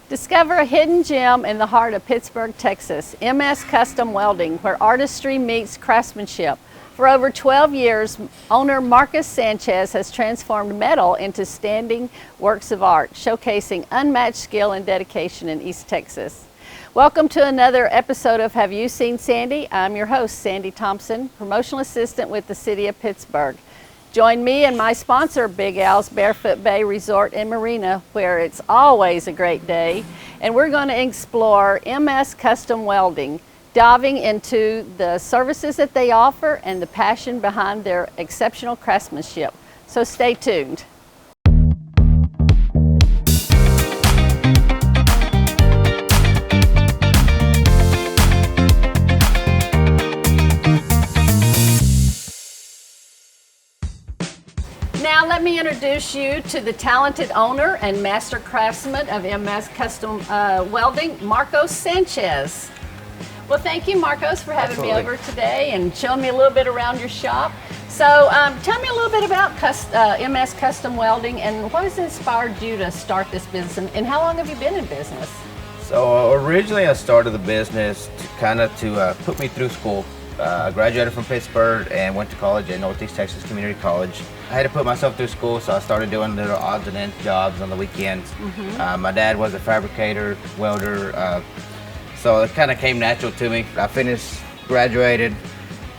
Discover a hidden gem in the heart of Pittsburg, Texas, MS Custom Welding, where artistry meets craftsmanship. For over 12 years, owner Marcos Sanchez has transformed metal into standing works of art, showcasing unmatched skill and dedication in East Texas. Welcome to another episode of Have You Seen Sandy? I'm your host, Sandy Thompson, Promotional Assistant with the City of Pittsburg. Join me and my sponsor, Big Al's Barefoot Bay Resort and Marina, where it's always a great day. And we're going to explore MS Custom Welding, diving into the services that they offer and the passion behind their exceptional craftsmanship. So stay tuned. Now let me introduce you to the talented owner and master craftsman of MS Custom Welding, Marcos Sanchez. Well, thank you, Marcos, for having me over today and showing me a little bit around your shop. So tell me a little bit about MS Custom Welding and what has inspired you to start this business, and how long have you been in business? So originally I started the business to put me through school. I graduated from Pittsburgh and went to college at Northeast Texas Community College. I had to put myself through school, so I started doing little odds and ends jobs on the weekends. My dad was a fabricator, welder, so it kind of came natural to me. I finished, graduated,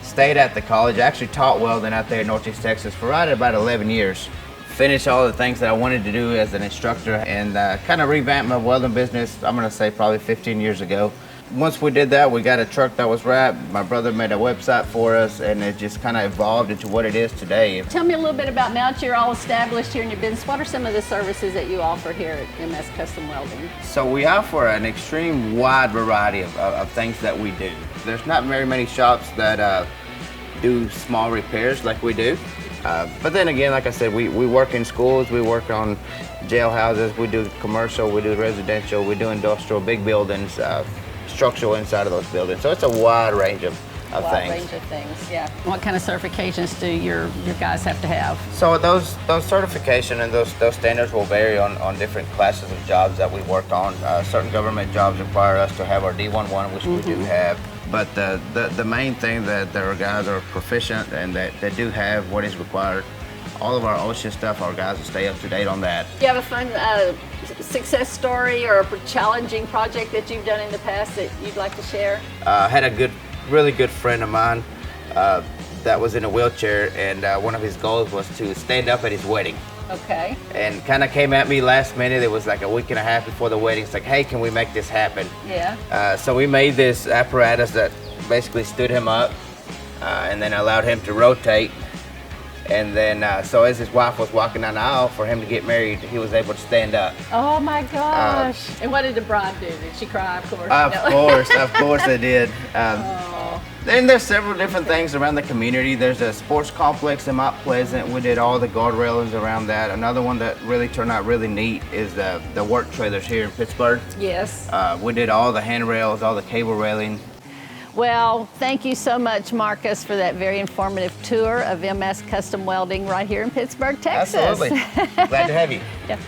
stayed at the college. I actually taught welding out there in Northeast Texas for right about 11 years. Finished all the things that I wanted to do as an instructor and kind of revamped my welding business, I'm going to say probably 15 years ago. Once we did that, we got a truck that was wrapped. My brother made a website for us, and it just kind of evolved into what it is today. Tell me a little bit about, now that you're all established here in your business, what are some of the services that you offer here at MS Custom Welding? So we offer an extreme wide variety of things that we do. There's not very many shops that do small repairs like we do. But then again, like I said, we work in schools, we work on jailhouses, we do commercial, we do residential, we do industrial, big buildings, structural inside of those buildings. So it's a wide range of things. Yeah. What kind of certifications do your guys have to have? So those certification and those standards will vary on different classes of jobs that we work on. Certain government jobs require us to have our D11, which we do have. But the main thing that our guys are proficient and that do have what is required. All of our OSHA stuff, our guys will stay up to date on that. Do you have a fun success story or a challenging project that you've done in the past that you'd like to share? I had a really good friend of mine that was in a wheelchair, and one of his goals was to stand up at his wedding. Okay. And kind of came at me last minute. It was like a week and a half before the wedding. It's like, hey, can we make this happen? Yeah. So we made this apparatus that basically stood him up and then allowed him to rotate. And then, so as his wife was walking down the aisle for him to get married, he was able to stand up. Oh my gosh. And what did the bride do? Did she cry, of course? Of course they did. Then there's several different things around the community. There's a sports complex in Mount Pleasant. We did all the guard railings around that. Another one that really turned out really neat is the work trailers here in Pittsburgh. Yes. We did all the handrails, all the cable railing. Well, thank you so much, Marcos, for that very informative tour of MS Custom Welding right here in Pittsburg, Texas. Absolutely. Glad to have you. Yeah.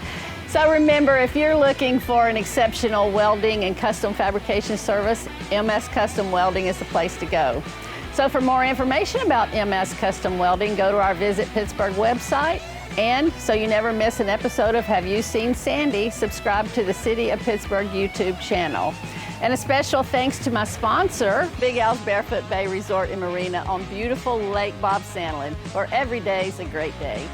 So remember, if you're looking for an exceptional welding and custom fabrication service, MS Custom Welding is the place to go. So for more information about MS Custom Welding, go to our Visit Pittsburgh website. And so you never miss an episode of Have You Seen Sandy, subscribe to the City of Pittsburgh YouTube channel. And a special thanks to my sponsor, Big Al's Barefoot Bay Resort and Marina on beautiful Lake Bob Sandlin, where every day is a great day.